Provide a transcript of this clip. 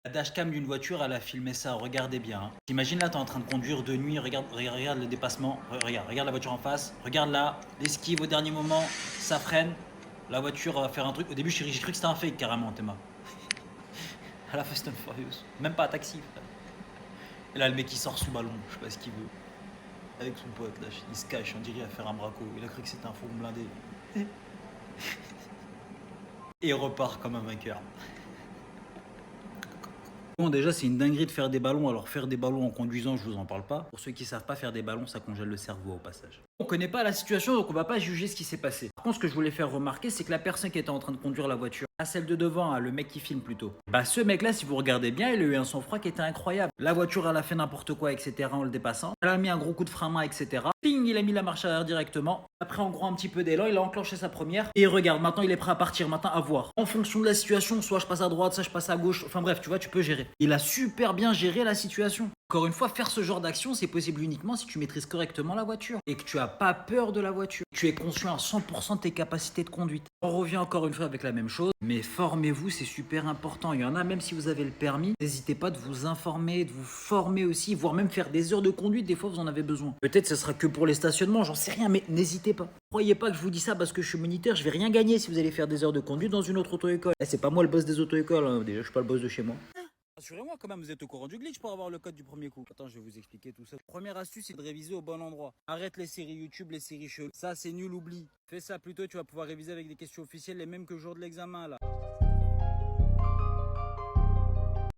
La dashcam d'une voiture, elle a filmé ça, regardez bien. Hein. T'imagines là, t'es en train de conduire de nuit, regarde le dépassement, regarde la voiture en face, regarde là, l'esquive au dernier moment, ça freine, la voiture va faire un truc. Au début, j'ai cru que c'était un fake carrément, Théma. À la Fast and Furious, même pas un taxi. Et là, le mec il sort sous ballon, je sais pas ce qu'il veut. Avec son pote, là, il se cache, on dirait à faire un braco. Il a cru que c'était un fourgon blindé. Et il repart comme un vainqueur. Bon, déjà, c'est une dinguerie de faire des ballons. Alors, faire des ballons en conduisant, je vous en parle pas. Pour ceux qui savent pas faire des ballons, ça congèle le cerveau au passage. On connaît pas la situation, donc on va pas juger ce qui s'est passé. Par contre, ce que je voulais faire remarquer, c'est que la personne qui était en train de conduire la voiture, à celle de devant, hein, le mec qui filme plutôt. Bah, ce mec-là, si vous regardez bien, il a eu un sang-froid qui était incroyable. La voiture, elle a fait n'importe quoi, etc. en le dépassant. Elle a mis un gros coup de frein à main, etc. Ping, il a mis la marche arrière directement. Après, en gros, un petit peu d'élan, il a enclenché sa première. Et regarde, maintenant, il est prêt à partir. Maintenant, à voir. En fonction de la situation, soit je passe à droite, soit je passe à gauche. Enfin bref, tu vois, tu peux gérer. Il a super bien géré la situation. Encore une fois, faire ce genre d'action, c'est possible uniquement si tu maîtrises correctement la voiture et que tu as pas peur de la voiture. Tu es conscient à 100% de tes capacités de conduite. On revient encore une fois avec la même chose, mais formez-vous, c'est super important. Il y en a, même si vous avez le permis, n'hésitez pas de vous informer, de vous former aussi, voire même faire des heures de conduite. Des fois, vous en avez besoin. Peut-être ce sera que pour les stationnements, j'en sais rien, mais n'hésitez pas. Croyez pas que je vous dis ça parce que je suis moniteur, je vais rien gagner si vous allez faire des heures de conduite dans une autre auto-école. C'est pas moi le boss des auto-écoles, hein. Déjà, je suis pas le boss de chez moi. Rassurez-moi quand même, vous êtes au courant du glitch pour avoir le code du premier coup. Attends, je vais vous expliquer tout ça. Première astuce, c'est de réviser au bon endroit. Arrête les séries YouTube, les séries cheloues. Ça, c'est nul, oublie. Fais ça plutôt, tu vas pouvoir réviser avec des questions officielles les mêmes que le jour de l'examen là.